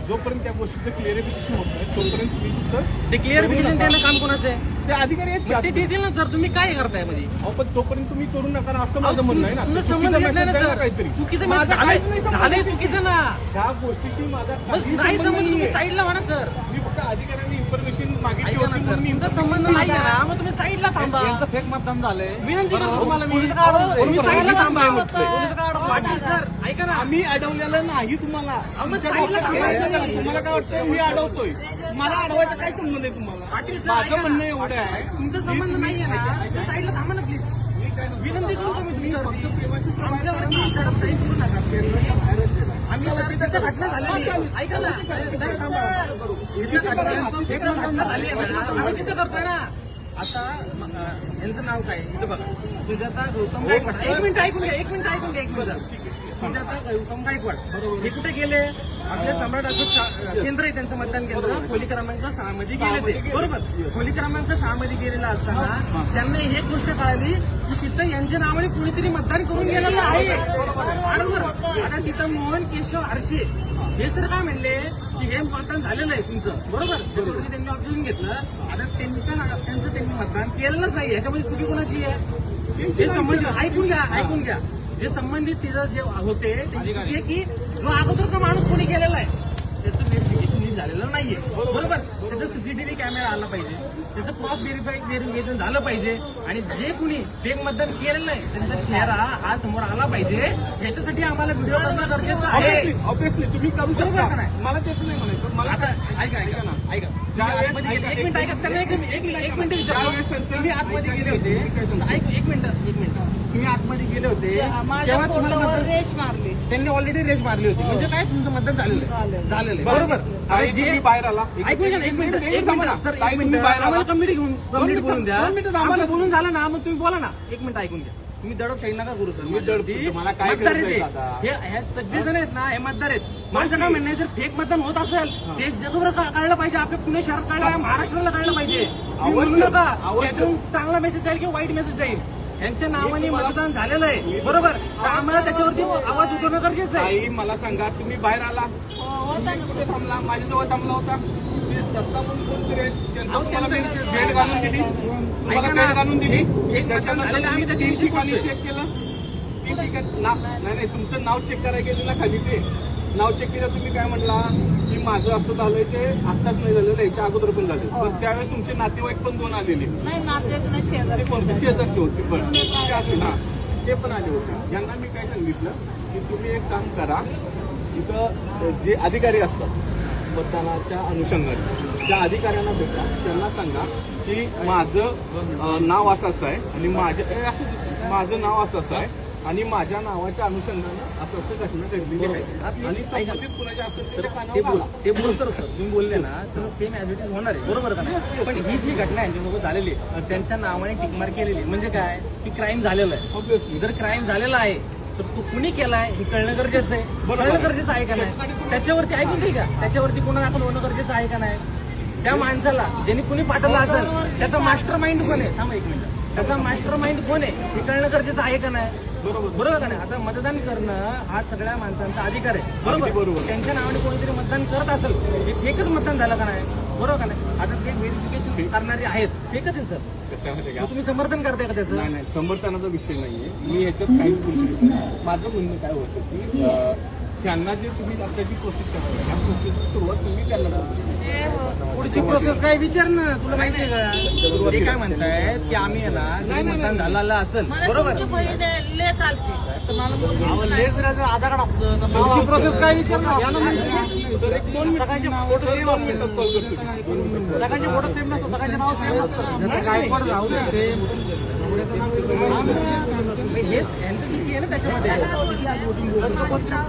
जोपर्यंत त्या गोष्टीचं क्लिअरिफिकेशन होत नाही तोपर्यंत तुम्ही तुमचं ते क्लिअरिफिकेशन देणं काम कोणाचं आहे? ते अधिकारी आहेत मग ते देतील ना सर. तुम्ही काय करताय मध्ये? अहो, पण तोपर्यंत तुम्ही करू नका ना असं माझं म्हणणं आहे ना. तुमचा चुकीचा संबंध येत नाही ना message द्या सर. काहीतरी चुकीचं माझं message काहीच नाही संबंध. झालंय चुकीचं ना. ह्या गोष्टीची माझा मग काही नाही संबंध संबंध तुम्ही नाहीये. साईडला व्हा ना सर. मी फक्त अधिकाऱ्यांनी इन्फॉर्मेशन मागितली ऐका ना होती सर, म्हणून मी तुमचा संबंध नाही आहे ना, मग तुम्ही साईडला थांबा. यांचं फेक मतदान झालंय. विनंती करतो तुम्हाला मी. बरोबर. तुम्ही साईडला थांबा. बरोबर. पाटील सर ऐका ना. आम्ही अडवलेलं नाही तुम्हाला. मग तुमच्या साईडला डोक्यात थांबा. गेलं नाही. तुम्हाला काय वाटतं मी अडवतोय? मला अडवायचा काय संबंध आहे तुम्हाला? पाटील सर माझं ऐका म्हणणं ना. एवढं आहे तुमचा संबंध नाही आहे ना, तुम्ही साईडला थांबा ना प्लीज. विनंती करू का मी तुमच्यावरती? आमच्यावरती दडपशाही करू नका. आम्ही सर तिथं घटना झालेली आहे. ऐका ना. जरा थांबा. तिथं घटना झाली आहे ना, आम्ही तिथं करतोय ना. आता यांचं नाव काय इथं बघा. सुजाता गौतम गायकवाड. एक मिनिट ऐकून घ्या. एक मिनिट. सुजाता गौतम गायकवाड हे कुठे गेले? आपल्या सम्राट अशोक केंद्र आहे त्यांचं मतदान केंद्र. खोली क्रमांक 6 मध्ये गेले ते. बरोबर. खोली क्रमांक 6 मध्ये गेलेला असताना त्यांना एक गोष्ट कळाली की तिथं यांच्या नावाने कुणीतरी मतदान करून गेलेलं आहे. बरोबर. आता तिथं मोहन केशव आरशे हे सर काय म्हणले की हे मतदान झालेलं आहे तुमचं. बरोबर. त्याच्यावरती त्यांनी ऑब्झर्वेशन घेतलं. आता त्यांचं त्यांनी मतदान केलेलंच नाही. याच्यामध्ये चुकी कोणाची आहे? जे संबंधित ऐकून घ्या. जे संबंधित तिथं जे होते त्यांची चुकी आहे की जो अगोदरचा माणूस कोणी केलेला आहे त्याचं व्हेरिफिकेशन नीट झालेलं नाहीये. बरोबर. त्याचं सीसीटीव्ही कॅमेरा आला पाहिजे. त्याचं क्रॉस व्हेरिफिकेशन झालं पाहिजे. आणि जे कुणी फेक मतदान केलेलं आहे त्यांचा चेहरा हा समोर आला पाहिजे. याच्यासाठी आम्हाला व्हिडिओ करणं गरजेचं आहे. ऑब्विसली तुम्ही करू बरोबर शकता. का नाही? मला तेच नाही म्हणायचं. मला आता ऐका ना. ज्यावेळेस- एक मिनिट ऐका. त्यांना एक मिनिट विचारतो. तुम्ही आतमध्ये गेले होते. एक मिनिट. तुम्ही आतमध्ये गेले होते तेव्हा तुम्हाला रेश मारली. त्यांनी ऑलरेडी रेस मारली होती. म्हणजे काय तुमचं मतदान झालेलं आहे. बरोबर. ताई, तुम्ही बाहेर आला. ऐकून घ्या ना. एक मिनिट सर. एक ताई, मिनिट तुम्ही बाहेर आला. आम्हाला कंप्लीट बोलून द्या. 2 मिनिटं आम्हाला आमचं बोलून झालं ना मग तुम्ही बोला ना. एक मिनिट ऐकून घ्या. तुम्ही दडपशाही नका करू सर. मी दडपतो. मला काय मतदार करायचंय आहेत आता? हे सगळे जण आहेत ना, हे मतदार आहेत. माझं काय म्हणणं आहे, जर फेक मतदान होत असेल ते जगभर कळलं पाहिजे. आपल्या पुणे शहरात कळलं, महाराष्ट्राला कळलं पाहिजे. तुम्ही म्हणू नका यातून चांगला मेसेज जाईल किंवा वाईट मेसेज जाईल. यांच्या नावाने मतदान झालेलं आहे. बरोबर. तर आम्हाला त्याच्यावरती आवाज उठवणं गरजेचं आहे. ताई, मला सांगा तुम्ही बाहेर आला कुठे थांबला? माझ्याजवळ थांबला होता. तुम्ही दत्ता म्हणून कोणतरी आहेत, त्यांचं तुम्हाला मी भेट घालून दिली. तुम्हाला भेट घालून दिली. झालेलं आहे. आम्ही तीन त्याच्याविषयी ठिकाणी बोलतोय. चेक केलं. 3 ठिकाणी नाही तुमचं नाव चेक करायला गेलं ना खाली. ते नाव चेक केलं. तुम्ही काय म्हटला की माझं असं झालंय ते आत्ताच नाही झालेलं, याच्या अगोदर पण झालं. पण त्यावेळेस तुमचे नातेवाईक पण 2 आलेले. नाही नातेवाईक नाही, शेजारी ते कोणते शेजारचे होते. बरं ते असेल. हा ते पण आले होते. यांना मी काय सांगितलं की तुम्ही एक काम करा, इथं जे अधिकारी असतात मतदानाच्या अनुषंगाने त्या अधिकाऱ्यांना भेटा. त्यांना सांगा की माझं नाव असं आहे आणि माझं नाव असं आहे आणि माझ्या नावाच्या अनुषंगानं असं घटना घडलेली आहे आणि संबंधित कुणाच्या असेल ते कानावर आला. ते बोलतो सर. तुम्ही बोलले ना तर सेम ऍज इट इज होणार आहे. बरोबर का नाही? पण ही जी घटना यांच्यासोबत झालेली आहे, त्यांच्या नावाने टिकमार केलेली म्हणजे काय की क्राईम झालेलं आहे. ऑब्व्हियसली जर क्राईम झालेला आहे तर तो कुणी केलाय हे कळणं गरजेचं आहे. कळणं गरजेचं आहे का नाही? त्याच्यावरती ऐकून ठीक आहे. त्याच्यावरती गुन्हा दाखल होणं गरजेचं आहे का नाही? त्या माणसाला ज्यांनी कुणी पाठवलं असेल त्याचा मास्टर माइंड कोण आहे? थांबा एक मिनिट. त्याचा मास्टर माइंड कोण आहे हे कळणं गरजेचं आहे का नाही? बरोबर का नाही? आता मतदान करणं हा सगळ्या माणसांचा अधिकार आहे. बरोबर. त्यांच्या नावाने कोणीतरी मतदान करत असेल हे फेकच मतदान झालं का नाही? बरोबर का नाही? आता ते व्हेरिफिकेशन करणारे आहेत फेकच आहे सर. कशामध्ये मग तुम्ही समर्थन करताय का त्याचं? नाही समर्थनाचा विषय नाहीये. मी याच्यात काहीच बोलू शकत नाही. माझं म्हणणं काय होतं की त्यांना जे तुम्ही त्याची प्रोसेस करता ह्या प्रोसेसची सुरुवात तुम्ही त्यांना करू. पुढची प्रोसेस काय विचार ना. तुला माहिती आहे का ते काय म्हणतायत की आम्ही आहे ना मतदान झालेलं असेल. बरोबर. लेख आलती तर मला बोलली लेख आधार कार्ड पुढची प्रोसेस काय विचार ना. तर एक 2 मिनिटांचे फोटो 2 मिनिटात कॉल करतो. सगळ्यांचे फोटो सेम नसतो. सगळ्यांचे नाव सेम नसतं. गायकवाड राहू दे. हेच यांचं चुकी आहे ना त्याच्यामध्ये.